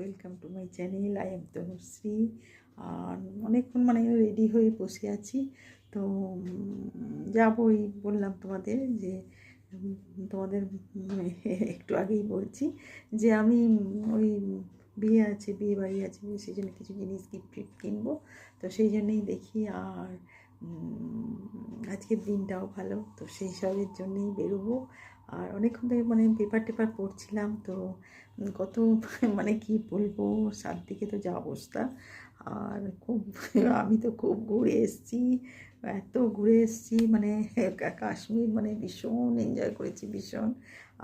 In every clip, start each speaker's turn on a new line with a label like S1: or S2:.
S1: Welcome to my channel. I am Tanushree. আর অনেকক্ষণ মানে রেডি হয়ে বসে আছি, তো যাবই বললাম তোমাদের যে তোমাদের একটু আগেই বলছি যে আমি ওই বিয়ে আছে, বিয়ে বাড়ি আছে, সেই জন্য কিছু জিনিস গিফট কিনবো। তো সেই জন্যেই দেখি। আর আজকের দিনটাও ভালো, তো সেই সবের জন্যেই বেরোবো। আর অনেকক্ষণ থেকে মানে পেপার টেপার পড়ছিলাম, তো কত মানে কি বলবো, 7 দিকে তো যা অবস্থা। আর খুব আমি তো খুব ঘুরে এসেছি, এত ঘুরে এসেছি মানে কাশ্মীর মানে ভীষণ এনজয় করেছি, ভীষণ।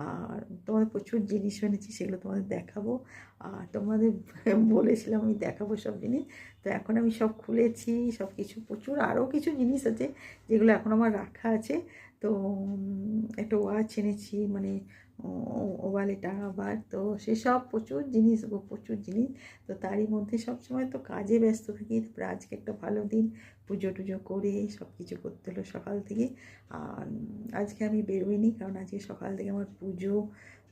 S1: আর তোমাদের প্রচুর জিনিস এনেছি, সেগুলো তোমাদের দেখাবো। আর তোমাদের বলেছিলাম আমি দেখাবো সব জিনিস, তো এখন আমি সব খুলেছি, সব কিছু প্রচুর আরও কিছু জিনিস আছে যেগুলো এখন আমার রাখা আছে। তো একটা ওয়াচ এনেছি, মানে ওয়ালে টাঙাবার, তো সেসব প্রচুর জিনিস গো, প্রচুর জিনিস। তো তারই মধ্যে সবসময় তো কাজে ব্যস্ত থাকি। তারপরে আজকে একটা ভালো দিন, পুজো টুজো করে সব কিছু করতে হলো সকাল থেকে। আর আজকে আমি বেরোইনি, কারণ আজকে সকাল থেকে আমার পুজো,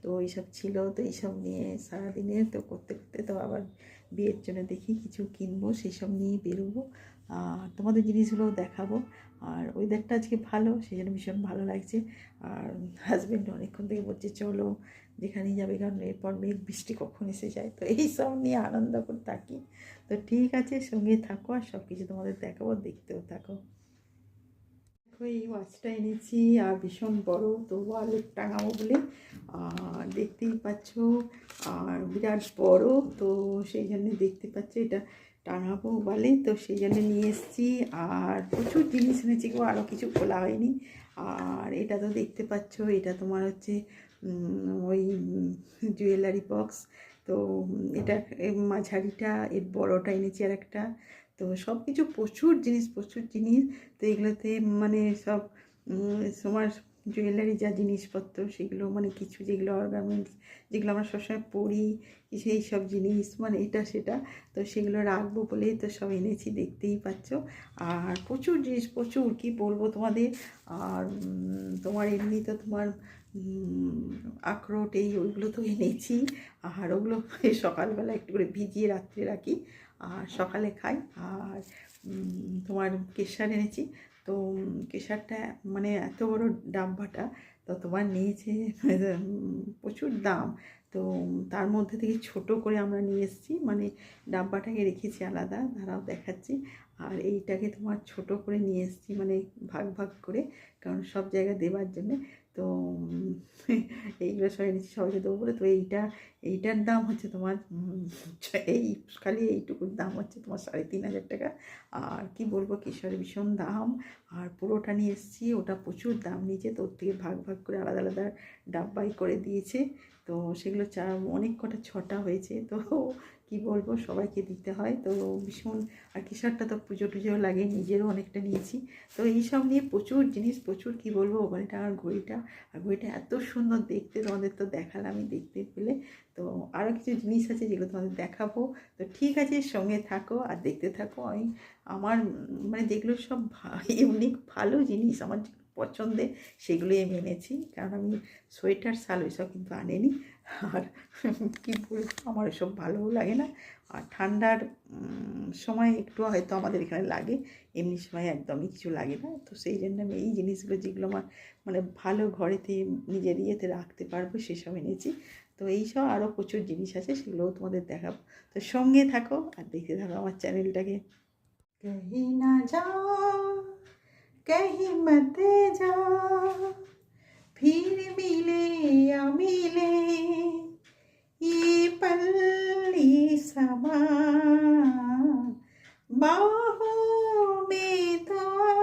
S1: তো এইসব ছিল। তো এইসব নিয়ে সারাদিনে তো করতে করতে তো আবার বিয়ের জন্য দেখি কিছু কিনবো, সেই সব নিয়েই বেরোবো। আর তোমাদের জিনিসগুলোও দেখাবো। আর ওয়েদারটা আজকে ভালো, সেই জন্য ভীষণ ভালো লাগছে। আর হাজব্যান্ড অনেকক্ষণ থেকে বলছে চলো যেখানেই যাবে, কারণ এরপর মেঘ বৃষ্টি কখন এসে যায়, তো এই সব নিয়ে আনন্দ করে থাকি। তো ঠিক আছে, সঙ্গে থাকো আর সব কিছু তোমাদের দেখাবো, দেখতেও থাকো। দেখো এই ওয়াচটা এনেছি, আর ভীষণ বড়, তো ওয়ালে টাঙাবো বলে। আর দেখতেই পাচ্ছ, আর বিরাট বড়, তো সেই জন্য দেখতে পাচ্ছ এটা টাঙাবো ওয়ালে, তো সেই জন্য নিয়ে এসেছি। আর প্রচুর জিনিস এনেছি গো, আরও কিছু খোলা হয়নি। আর এটা তো দেখতে পাচ্ছ, এটা তোমার হচ্ছে ওই জুয়েলারি বক্স। তো এটা মাঝারিটা, এর বড়টা এনেছি আর একটা। তো সব কিছু প্রচুর জিনিস, প্রচুর জিনিস। তো এগুলোতে মানে সব তোমার জুয়েলারি যা জিনিসপত্র, সেগুলো মানে কিছু যেগুলো অর্গামেন্টস, যেগুলো আমরা সবসময় পরি, সেই সব জিনিস মানে এটা সেটা, তো সেগুলো রাখবো বলেই তো সব এনেছি, দেখতেই পাচ্ছ। আর প্রচুর জিনিস, প্রচুর কি বলবো তোমাদের। আর তোমার এমনি তো তোমার আখরোট এই ওইগুলো তো এনেছি। আর ওগুলো সকালবেলা একটু করে ভিজিয়ে রাত্রে রাখি, আর সকালে খাই। আর তোমার কেশর এনেছি, তো কেশরটা মানে এত বড় ডাব্বাটা, তো তোমার নিয়েছে প্রচুর দাম। তো তার মধ্যে থেকে ছোট করে আমরা নিয়ে এসেছি, মানে ডাব্বাটাকে রেখেছি আলাদা, দাঁড়াও দেখাচ্ছি। আর এইটাকে তোমার ছোট করে নিয়ে এসেছি, মানে ভাগ ভাগ করে, কারণ সব জায়গায় দেওয়ার জন্যে। তো এইগুলো সব এনেছি সবাইকে দেবো বলে। তো এইটার দাম হচ্ছে তোমার এই খালি এইটুকুর দাম হচ্ছে তোমার 3,500 টাকা। আর কি বলবো, কেশরের ভীষণ দাম। আর পুরোটা নিয়ে এসেছি, ওটা প্রচুর দাম নিয়েছে, তো ওর থেকে ভাগ ভাগ করে আলাদা আলাদা ডাব্বাই করে দিয়েছে। তো সেগুলো অনেক কটা 6টা হয়েছে, তো কি বলবো সবাইকে দিতে হয়, তো ভীষণ। আর কেশরটা তো পুজো টুজোও লাগে, নিজেরও অনেকটা নিয়েছি। তো এইসব নিয়ে প্রচুর জিনিস, প্রচুর কি বলবো। ওখানটা আর ঘড়িটা, আর ঘড়িটা এত সুন্দর দেখতে, তোমাদের তো দেখালামই দেখতে পেলে। তো আরও কিছু জিনিস আছে যেগুলো তোমাদের দেখাবো। তো ঠিক আছে, সঙ্গে থাকো আর দেখতে থাকো। আমি আমার মানে যেগুলো সব ইউনিক ভালো জিনিস আমার পছন্দের, সেগুলোই আমি এনেছি, কারণ আমি সোয়েটার শাল ওইসব কিন্তু আনেনি। আর কী বলবো, আমার এসব ভালোও লাগে না। আর ঠান্ডার সময় একটু হয়তো আমাদের এখানে লাগে, এমনি সময় একদমই কিছু লাগে না। তো সেই জন্য আমি এই জিনিসগুলো, যেগুলো আমার মানে ভালো ঘরেতে নিজের ইয়েতে রাখতে পারবো, সেসব এনেছি। তো এইসব আরও প্রচুর জিনিস আছে, সেগুলোও তোমাদের দেখাবো। তো সঙ্গে থাকো আর দেখতে থাকো আমার চ্যানেলটাকে। कहीं ना जा, कहीं मत जा, फिर मिले या मिले ये पल ये समा, बाहों में तो आ,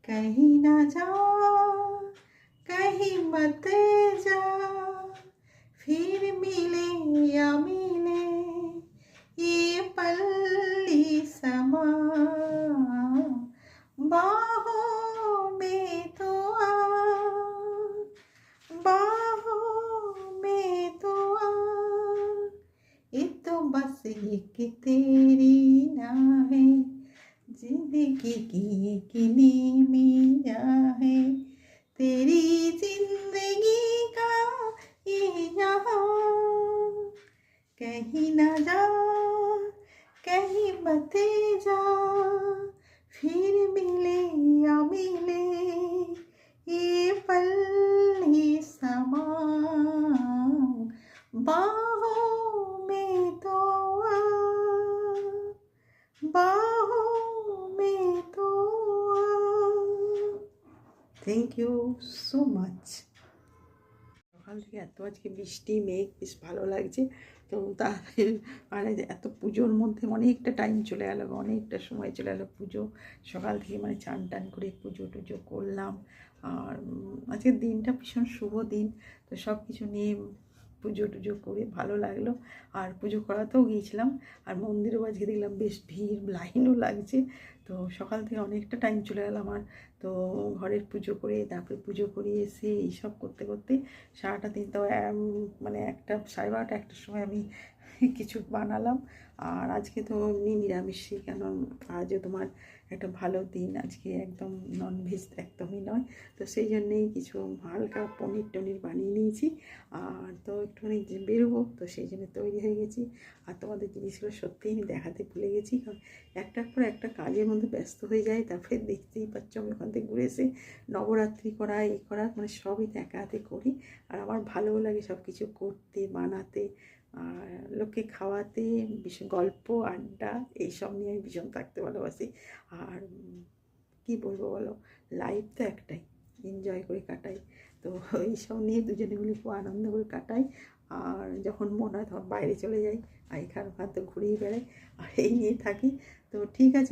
S1: कहीं ना जा, कहीं मत जा, फिर मिले या मिले ये पल ये समा, बाहों में तो आ, बाहों में तो आ, ये तो बस एक तेरी नाहें, जिंदगी की किनी है, तेरी जिंदगी का ये यहाँ, कहीं ना जा कहीं मते जा फिर मिले या मिले ये पल ही समा बाहों में तो आ बाहों में तो थैंक यू सो মাচ। সকাল থেকে এত আজকে বৃষ্টি মেঘ বেশ ভালো লাগছে। তো তার মানে এত পুজোর মধ্যে অনেকটা টাইম চলে গেল, অনেকটা সময় চলে গেলো। পুজো সকাল থেকে মানে চান টান করে পুজো টুজো করলাম। আর আজকের দিনটা ভীষণ শুভ দিন। তো সব কিছু নিয়ে পুজো টুজো করে ভালো লাগলো। আর পুজো করাতেও গিয়েছিলাম, আর মন্দিরেও আজকে দেখলাম বেশ ভিড়, লাইনও লাগছে। তো সকাল থেকে অনেকটা টাইম চলে গেল আমার। তো ঘরের পুজো করে তারপরে পুজো করিয়ে এসে এইসব করতে করতে সারাটা দিন তো মানে 1টা 12:30 1টার সময় আমি কিছু বানালাম। আর আজকে তো এমনি নিরামিষই, কেন আজও তোমার একটা ভালো দিন, আজকে একদম ননভেজ একদমই নয়। তো সেই জন্যেই কিছু হালকা পনির টনির বানিয়ে নিয়েছি। আর তো একটুখানি বেরোবো, তো সেই জন্য তৈরি হয়ে গেছি। আর তোমাদের জিনিসগুলো সত্যিই আমি দেখাতে ভুলে গেছি, কারণ একটার পর একটা কাজের মধ্যে ব্যস্ত হয়ে যায়। তারপরে দেখতেই পাচ্ছ আমি ওখান থেকে ঘুরে এসে নবরাত্রি করা এই করা মানে সবই তো একা হাতে করি। আর আমার ভালোও লাগে সব কিছু করতে, বানাতে, আর লোককে খাওয়াতে, ভীষণ গল্প আড্ডা এইসব নিয়ে আমি ভীষণ থাকতে ভালোবাসি। আর কি বলবো বলো, লাইফ তো একটাই, এনজয় করে কাটাই। তো এইসব নিয়ে দুজনে মিলে খুব আনন্দ করে কাটাই। আর যখন মনে হয় তখন বাইরে চলে যাই, আর এখান ওখান তো ঘুরেই বেড়াই, আর এই নিয়ে থাকি। তো ঠিক আছে,